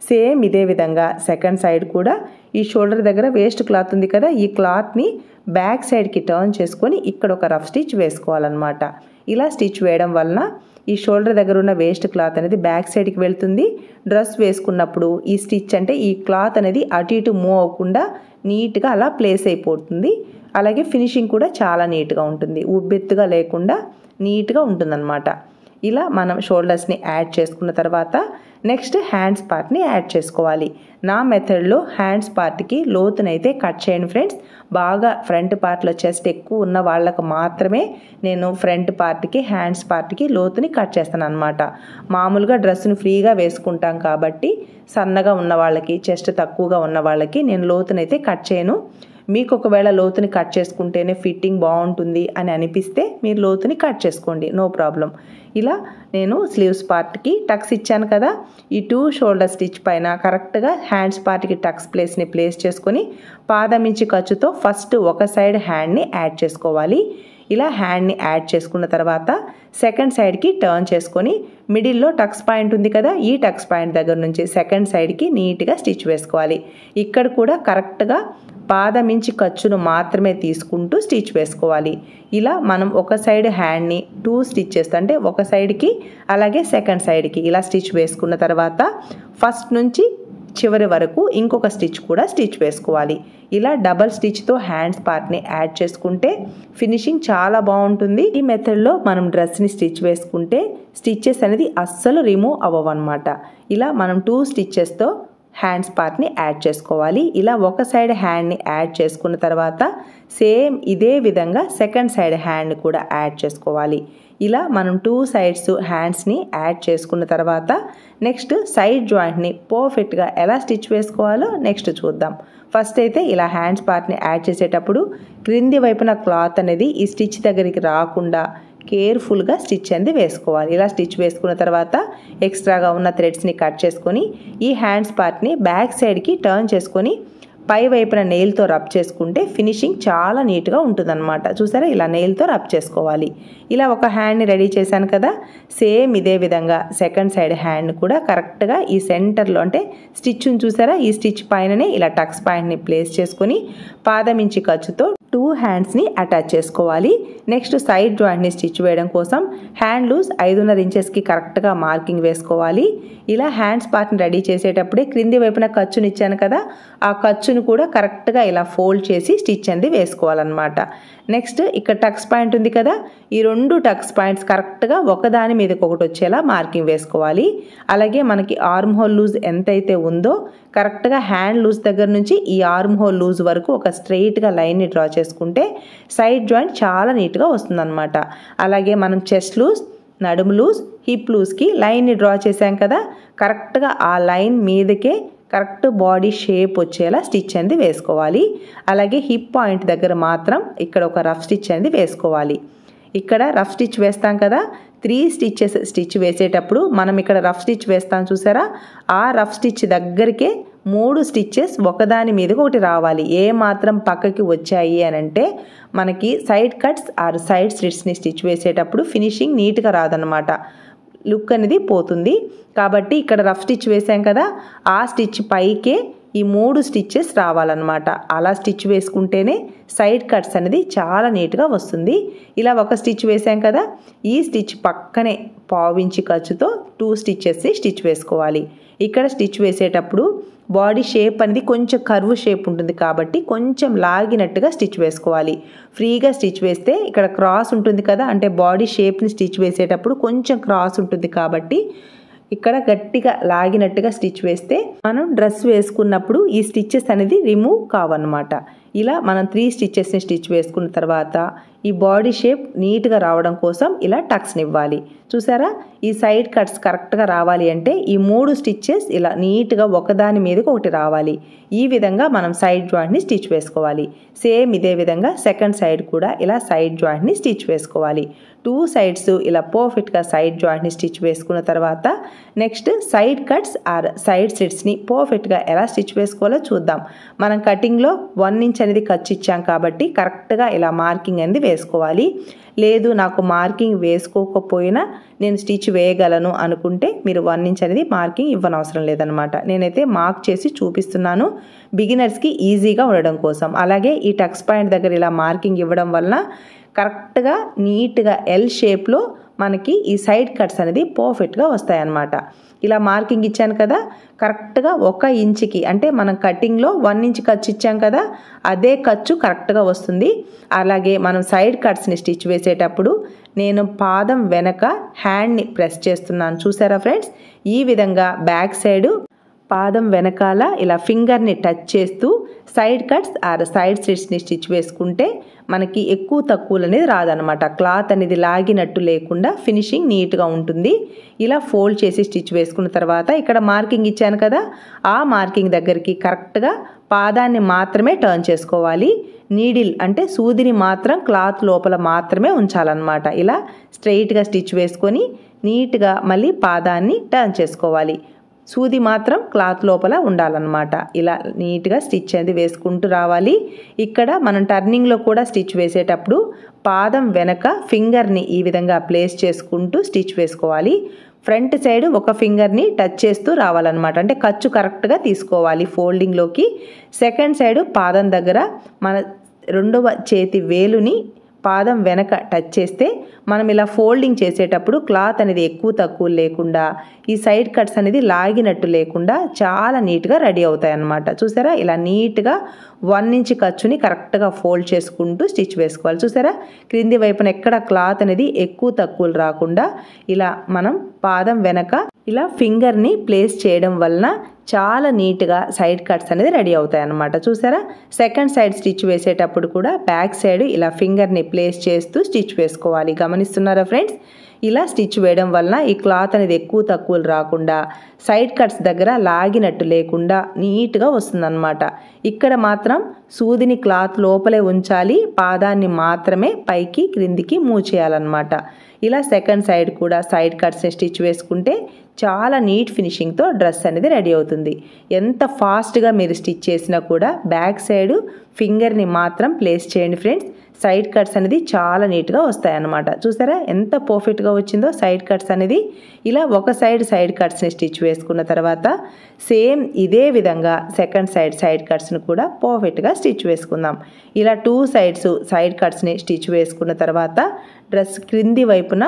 సేమ్ ఇదే విధంగా సెకండ్ సైడ్ కూడా ఈ షోల్డర్ దగ్గర వేస్ట్ క్లాత్ ఉంది కదా, ఈ క్లాత్ని బ్యాక్ సైడ్కి టర్న్ చేసుకొని ఇక్కడ ఒక రఫ్ స్టిచ్ వేసుకోవాలన్నమాట. ఇలా స్టిచ్ వేయడం వలన ఈ షోల్డర్ దగ్గర ఉన్న వేస్ట్ క్లాత్ అనేది బ్యాక్ సైడ్కి వెళ్తుంది. డ్రెస్ వేసుకున్నప్పుడు ఈ స్టిచ్ అంటే ఈ క్లాత్ అనేది అటు ఇటు మూవ్ అవ్వకుండా నీట్గా అలా ప్లేస్ అయిపోతుంది. అలాగే ఫినిషింగ్ కూడా చాలా నీట్గా ఉంటుంది, ఉబ్బెత్తుగా లేకుండా నీట్గా ఉంటుందన్నమాట. ఇలా మనం షోల్డర్స్ని యాడ్ చేసుకున్న తర్వాత నెక్స్ట్ హ్యాండ్స్ పార్ట్ని యాడ్ చేసుకోవాలి. నా మెథడ్లో హ్యాండ్స్ పార్ట్కి లోతునైతే కట్ చేయండి ఫ్రెండ్స్. బాగా ఫ్రంట్ పార్ట్లో చెస్ట్ ఎక్కువ ఉన్న వాళ్ళకు మాత్రమే నేను ఫ్రంట్ పార్ట్కి హ్యాండ్స్ పార్ట్కి లోతుని కట్ చేస్తాను అనమాట. మామూలుగా డ్రెస్సును ఫ్రీగా వేసుకుంటాం కాబట్టి సన్నగా ఉన్న వాళ్ళకి చెస్ట్ తక్కువగా ఉన్న వాళ్ళకి నేను లోతునైతే కట్ చేయను. మీకు ఒకవేళ లోతుని కట్ చేసుకుంటేనే ఫిట్టింగ్ బాగుంటుంది అని అనిపిస్తే మీరు లోతుని కట్ చేసుకోండి, నో ప్రాబ్లం. ఇలా నేను స్లీవ్స్ పార్ట్కి టక్స్ ఇచ్చాను కదా, ఈ 2 షోల్డర్ స్టిచ్ పైన కరెక్ట్గా హ్యాండ్స్ పార్ట్కి టక్స్ ప్లేస్ని ప్లేస్ చేసుకొని పాదమించి ఖర్చుతో ఫస్ట్ ఒక సైడ్ హ్యాండ్ని యాడ్ చేసుకోవాలి. ఇలా హ్యాండ్ని యాడ్ చేసుకున్న తర్వాత సెకండ్ సైడ్కి టర్న్ చేసుకొని మిడిల్లో టక్స్ పాయింట్ ఉంది కదా, ఈ టక్స్ పాయింట్ దగ్గర నుంచి సెకండ్ సైడ్కి నీట్గా స్టిచ్ వేసుకోవాలి. ఇక్కడ కూడా కరెక్ట్గా పాదమించి ఖర్చును మాత్రమే తీసుకుంటూ స్టిచ్ వేసుకోవాలి. ఇలా మనం ఒక సైడ్ హ్యాండ్ని 2 స్టిచ్చెస్ అంటే ఒక సైడ్కి అలాగే సెకండ్ సైడ్కి ఇలా స్టిచ్ వేసుకున్న తర్వాత ఫస్ట్ నుంచి చివరి వరకు ఇంకొక స్టిచ్ కూడా స్టిచ్ వేసుకోవాలి. ఇలా డబల్ స్టిచ్తో హ్యాండ్స్ పార్ట్ని యాడ్ చేసుకుంటే ఫినిషింగ్ చాలా బాగుంటుంది. ఈ మెథడ్లో మనం డ్రెస్ని స్టిచ్ వేసుకుంటే స్టిచ్చెస్ అనేది అస్సలు రిమూవ్ అవ్వవన్నమాట. ఇలా మనం 2 స్టిచ్చెస్తో హ్యాండ్స్ పార్ట్ని యాడ్ చేసుకోవాలి. ఇలా ఒక సైడ్ హ్యాండ్ని యాడ్ చేసుకున్న తర్వాత సేమ్ ఇదే విధంగా సెకండ్ సైడ్ హ్యాండ్ కూడా యాడ్ చేసుకోవాలి. ఇలా మనం 2 సైడ్స్ హ్యాండ్స్ని యాడ్ చేసుకున్న తర్వాత నెక్స్ట్ సైడ్ జాయింట్ని పర్ఫెక్ట్గా ఎలా స్టిచ్ వేసుకోవాలో నెక్స్ట్ చూద్దాం. ఫస్ట్ అయితే ఇలా హ్యాండ్స్ పార్ట్ని యాడ్ చేసేటప్పుడు క్రింది వైపున క్లాత్ అనేది ఈ స్టిచ్ దగ్గరికి రాకుండా కేర్ఫుల్గా స్టిచ్ అనేది వేసుకోవాలి. ఇలా స్టిచ్ వేసుకున్న తర్వాత ఎక్స్ట్రాగా ఉన్న థ్రెడ్స్ని కట్ చేసుకొని ఈ హ్యాండ్స్ పార్ట్ని బ్యాక్ సైడ్కి టర్న్ చేసుకొని పై వైపున నెయిల్తో రబ్ చేసుకుంటే ఫినిషింగ్ చాలా నీట్గా ఉంటుందన్నమాట. చూసారా, ఇలా నెయిల్తో రబ్ చేసుకోవాలి. ఇలా ఒక హ్యాండ్ని రెడీ చేశాను కదా, సేమ్ ఇదే విధంగా సెకండ్ సైడ్ హ్యాండ్ కూడా కరెక్ట్గా ఈ సెంటర్లో అంటే స్టిచ్ని చూసారా, ఈ స్టిచ్ పైననే ఇలా టక్స్ పాయింట్ని ప్లేస్ చేసుకొని పాదం ఇంచి ఖర్చుతో 2 హ్యాండ్స్ని అటాచ్ చేసుకోవాలి. నెక్స్ట్ సైడ్ జాయింట్ని స్టిచ్ వేయడం కోసం హ్యాండ్ లూజ్ 5.5 ఇంచెస్కి కరెక్ట్గా మార్కింగ్ వేసుకోవాలి. ఇలా హ్యాండ్స్ పార్ట్ని రెడీ చేసేటప్పుడే క్రింది వైపున ఖర్చుని ఇచ్చాను కదా, ఆ ఖర్చును కూడా కరెక్ట్గా ఇలా ఫోల్డ్ చేసి స్టిచ్ అనేది వేసుకోవాలన్నమాట. నెక్స్ట్ ఇక్కడ టక్స్ పాయింట్ ఉంది కదా, ఈ 2 టక్స్ పాయింట్స్ కరెక్ట్గా ఒకదాని మీదకి ఒకటి వచ్చేలా మార్కింగ్ వేసుకోవాలి. అలాగే మనకి ఆర్మ్ హోల్ లూజ్ ఎంతైతే ఉందో కరెక్ట్గా హ్యాండ్ లూజ్ దగ్గర నుంచి ఈ ఆర్మ్ హోల్ లూజ్ వరకు ఒక స్ట్రెయిట్గా లైన్ని డ్రా చేసుకుంటే సైడ్ జాయింట్ చాలా నీట్గా వస్తుందన్నమాట. అలాగే మనం చెస్ట్ లూజ్, నడుము లూజ్, హిప్ లూజ్కి లైన్ని డ్రా చేసాం కదా, కరెక్ట్గా ఆ లైన్ మీదకే కరెక్ట్ బాడీ షేప్ వచ్చేలా స్టిచ్ అనేది వేసుకోవాలి. అలాగే హిప్ పాయింట్ దగ్గర మాత్రం ఇక్కడ ఒక రఫ్ స్టిచ్ అనేది వేసుకోవాలి. ఇక్కడ రఫ్ స్టిచ్ వేస్తాం కదా, 3 స్టిచ్చెస్ స్టిచ్ వేసేటప్పుడు మనం ఇక్కడ రఫ్ స్టిచ్ వేస్తాం చూసారా, ఆ రఫ్ స్టిచ్ దగ్గరికే 3 స్టిచ్చెస్ ఒకదాని మీదకి ఒకటి రావాలి. ఏ మాత్రం పక్కకి వచ్చాయి అని అంటే మనకి సైడ్ కట్స్ ఆర్ సైడ్ స్లిట్స్ని స్టిచ్ వేసేటప్పుడు ఫినిషింగ్ నీట్గా రాదనమాట, లుక్ అనేది పోతుంది. కాబట్టి ఇక్కడ రఫ్ స్టిచ్ వేసాం కదా, ఆ స్టిచ్ పైకే ఈ 3 స్టిచ్చెస్ రావాలన్నమాట. అలా స్టిచ్ వేసుకుంటేనే సైడ్ కట్స్ అనేది చాలా నీట్గా వస్తుంది. ఇలా ఒక స్టిచ్ వేసాం కదా, ఈ స్టిచ్ పక్కనే పావించి ఖర్చుతో 2 స్టిచ్చెస్ని స్టిచ్ వేసుకోవాలి. ఇక్కడ స్టిచ్ వేసేటప్పుడు బాడీ షేప్ అనేది కొంచెం కర్వ్ షేప్ ఉంటుంది కాబట్టి కొంచెం లాగినట్టుగా స్టిచ్ వేసుకోవాలి. ఫ్రీగా స్టిచ్ వేస్తే ఇక్కడ క్రాస్ ఉంటుంది కదా, అంటే బాడీ షేప్ని స్టిచ్ వేసేటప్పుడు కొంచెం క్రాస్ ఉంటుంది కాబట్టి ఇక్కడ గట్టిగా లాగినట్టుగా స్టిచ్ వేస్తే మనం డ్రెస్ వేసుకున్నప్పుడు ఈ స్టిచ్చెస్ అనేది రిమూవ్ కావన్నమాట. ఇలా మనం 3 స్టిచ్చెస్ని స్టిచ్ వేసుకున్న తర్వాత ఈ బాడీ షేప్ నీట్గా రావడం కోసం ఇలా టక్స్ని ఇవ్వాలి. చూసారా, ఈ సైడ్ కట్స్ కరెక్ట్గా రావాలి అంటే ఈ 3 స్టిచ్చెస్ ఇలా నీట్గా ఒకదాని మీదకి ఒకటి రావాలి. ఈ విధంగా మనం సైడ్ జాయింట్ని స్టిచ్ వేసుకోవాలి. సేమ్ ఇదే విధంగా సెకండ్ సైడ్ కూడా ఇలా సైడ్ జాయింట్ని స్టిచ్ వేసుకోవాలి. 2 సైడ్స్ ఇలా పర్ఫెక్ట్గా సైడ్ జాయింట్ని స్టిచ్ వేసుకున్న తర్వాత next side cuts or side స్లిట్స్ని పర్ఫెక్ట్గా ఎలా స్టిచ్ వేసుకోవాలో చూద్దాం. మనం కటింగ్లో 1 ఇంచ్ అనేది ఖర్చు ఇచ్చాం కాబట్టి కరెక్ట్గా ఇలా మార్కింగ్ అనేది వేసుకోవాలి. లేదు నాకు మార్కింగ్ వేసుకోకపోయినా నేను స్టిచ్ వేయగలను అనుకుంటే మీరు 1 ఇంచ్ అనేది మార్కింగ్ ఇవ్వనవసరం లేదనమాట. నేనైతే మార్క్ చేసి చూపిస్తున్నాను బిగినర్స్కి ఈజీగా ఉండడం కోసం. అలాగే ఈ టక్స్ పాయింట్ దగ్గర ఇలా మార్కింగ్ ఇవ్వడం వలన కరెక్ట్గా నీట్గా ఎల్ షేప్లో మనకి ఈ సైడ్ కట్స్ అనేది పర్ఫెక్ట్గా వస్తాయన్నమాట. ఇలా మార్కింగ్ ఇచ్చాను కదా, కరెక్ట్గా 1 ఇంచుకి అంటే మనం కటింగ్లో 1 ఇంచ్ ఖర్చు ఇచ్చాం కదా, అదే ఖర్చు కరెక్ట్గా వస్తుంది. అలాగే మనం సైడ్ కట్స్ని స్టిచ్ వేసేటప్పుడు నేను పాదం వెనక హ్యాండ్ని ప్రెస్ చేస్తున్నాను చూసారా ఫ్రెండ్స్, ఈ విధంగా బ్యాక్ సైడు పాదం వెనకాల ఇలా ఫింగర్ని టచ్ చేస్తూ సైడ్ కట్స్ ఆర్ సైడ్ స్లిట్స్ని స్టిచ్ వేసుకుంటే మనకి ఎక్కువ తక్కువలు అనేది రాదనమాట. క్లాత్ అనేది లాగినట్టు లేకుండా ఫినిషింగ్ నీట్గా ఉంటుంది. ఇలా ఫోల్డ్ చేసి స్టిచ్ వేసుకున్న తర్వాత ఇక్కడ మార్కింగ్ ఇచ్చాను కదా, ఆ మార్కింగ్ దగ్గరికి కరెక్ట్గా పాదాన్ని మాత్రమే టర్న్ చేసుకోవాలి. నీడిల్ అంటే సూదిని మాత్రం క్లాత్ లోపల మాత్రమే ఉంచాలన్నమాట. ఇలా స్ట్రెయిట్గా స్టిచ్ వేసుకొని నీట్గా మళ్ళీ పాదాన్ని టర్న్ చేసుకోవాలి. సూది మాత్రం క్లాత్ లోపల ఉండాలన్నమాట. ఇలా నీట్గా స్టిచ్ అనేది వేసుకుంటూ రావాలి. ఇక్కడ మనం టర్నింగ్లో కూడా స్టిచ్ వేసేటప్పుడు పాదం వెనక ఫింగర్ని ఈ విధంగా ప్లేస్ చేసుకుంటూ స్టిచ్ వేసుకోవాలి. ఫ్రంట్ సైడ్ ఒక ఫింగర్ని టచ్ చేస్తూ రావాలన్నమాట, అంటే ఖర్చు కరెక్ట్గా తీసుకోవాలి ఫోల్డింగ్లోకి. సెకండ్ సైడ్ పాదం దగ్గర మన 2వ చేతి వేలుని పాదం వెనక టచ్ చేస్తే మనం ఇలా ఫోల్డింగ్ చేసేటప్పుడు క్లాత్ అనేది ఎక్కువ తక్కువ లేకుండా ఈ సైడ్ కట్స్ అనేది లాగినట్టు లేకుండా చాలా నీట్గా రెడీ అవుతాయి అన్నమాట. చూసారా, ఇలా నీట్గా 1 ఇంచ్ ఖర్చుని కరెక్ట్గా ఫోల్డ్ చేసుకుంటూ స్టిచ్ వేసుకోవాలి. చూసారా, క్రింది వైపున ఎక్కడ క్లాత్ అనేది ఎక్కువ తక్కువలు రాకుండా ఇలా మనం పాదం వెనక ఇలా ఫింగర్ని ప్లేస్ చేయడం వలన చాలా నీట్గా సైడ్ కట్స్ అనేది రెడీ అవుతాయి అన్నమాట. చూసారా, సెకండ్ సైడ్ స్టిచ్ వేసేటప్పుడు కూడా బ్యాక్ సైడ్ ఇలా ఫింగర్ని ప్లేస్ చేస్తూ స్టిచ్ వేసుకోవాలి. గమనిస్తున్నారా ఫ్రెండ్స్, ఇలా స్టిచ్ వేయడం వలన ఈ క్లాత్ అనేది ఎక్కువ తక్కువలు రాకుండా సైడ్ కట్స్ దగ్గర లాగినట్టు లేకుండా నీట్గా వస్తుందన్నమాట. ఇక్కడ మాత్రం సూదిని క్లాత్ లోపలే ఉంచాలి, పాదాన్ని మాత్రమే పైకి క్రిందికి మూవ్ చేయాలన్నమాట. ఇలా సెకండ్ సైడ్ కూడా సైడ్ కట్స్ని స్టిచ్ వేసుకుంటే చాలా నీట్ ఫినిషింగ్తో డ్రెస్ అనేది రెడీ అవుతుంది. ఎంత ఫాస్ట్గా మీరు స్టిచ్ చేసినా కూడా బ్యాక్ సైడ్ ఫింగర్ని మాత్రం ప్లేస్ చేయండి ఫ్రెండ్స్. సైడ్ కట్స్ అనేది చాలా నీట్గా వస్తాయి అన్నమాట. చూసారా ఎంత పర్ఫెక్ట్గా వచ్చిందో సైడ్ కట్స్ అనేది. ఇలా ఒక సైడ్ కట్స్ని స్టిచ్ వేసుకున్న తర్వాత సేమ్ ఇదే విధంగా సెకండ్ సైడ్ కట్స్ని కూడా పర్ఫెక్ట్గా స్టిచ్ వేసుకుందాం. ఇలా 2 సైడ్స్ సైడ్ కట్స్ని స్టిచ్ వేసుకున్న తర్వాత డ్రెస్ క్రింది వైపున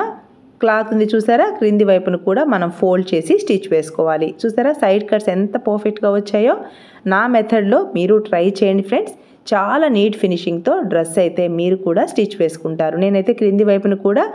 క్లాత్ ఉంది చూసారా, క్రింది వైపును కూడా మనం ఫోల్డ్ చేసి స్టిచ్ వేసుకోవాలి. చూసారా సైడ్ కట్స్ ఎంత పర్ఫెక్ట్గా వచ్చాయో. నా మెథడ్లో మీరు ట్రై చేయండి ఫ్రెండ్స్. చాలా నీట్ ఫినిషింగ్తో డ్రెస్ అయితే మీరు కూడా స్టిచ్ వేసుకుంటారు. నేనైతే క్రింది వైపును కూడా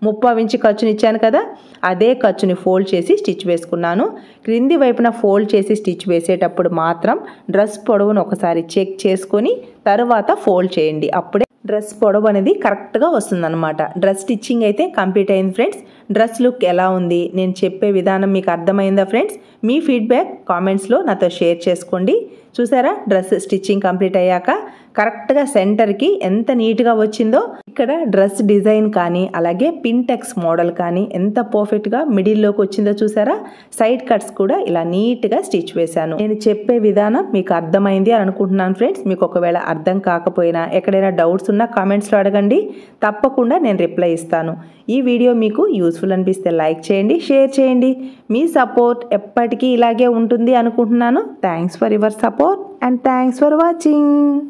30 ఇంచ్ ఖర్చుని ఇచ్చాను కదా, అదే ఖర్చుని ఫోల్డ్ చేసి స్టిచ్ వేసుకున్నాను. క్రింది వైపున ఫోల్డ్ చేసి స్టిచ్ వేసేటప్పుడు మాత్రం డ్రెస్ పొడవును ఒకసారి చెక్ చేసుకొని తర్వాత ఫోల్డ్ చేయండి. అప్పుడే డ్రెస్ పొడవు అనేది కరెక్ట్గా వస్తుందన్నమాట. డ్రెస్ స్టిచ్చింగ్ అయితే కంప్లీట్ అయింది ఫ్రెండ్స్. డ్రెస్ లుక్ ఎలా ఉంది, నేను చెప్పే విధానం మీకు అర్థమైందా ఫ్రెండ్స్? మీ ఫీడ్బ్యాక్ కామెంట్స్లో నాతో షేర్ చేసుకోండి. చూసారా డ్రెస్ స్టిచ్చింగ్ కంప్లీట్ అయ్యాక కరెక్ట్గా సెంటర్కి ఎంత నీట్గా వచ్చిందో. ఇక్కడ డ్రెస్ డిజైన్ కానీ అలాగే పింటెక్స్ మోడల్ కానీ ఎంత పర్ఫెక్ట్గా మిడిల్లోకి వచ్చిందో చూసారా. సైడ్ కట్స్ కూడా ఇలా నీట్గా స్టిచ్ వేశాను. నేను చెప్పే విధానం మీకు అర్థమైంది అని అనుకుంటున్నాను ఫ్రెండ్స్. మీకు ఒకవేళ అర్థం కాకపోయినా ఎక్కడైనా డౌట్స్ ఉన్నా కామెంట్స్లో అడగండి, తప్పకుండా నేను రిప్లై ఇస్తాను. ఈ వీడియో మీకు యూస్ఫుల్ అనిపిస్తే లైక్ చేయండి, షేర్ చేయండి. మీ సపోర్ట్ ఎప్పటికీ ఇలాగే ఉంటుంది అనుకుంటున్నాను. Thanks for your support and thanks for watching.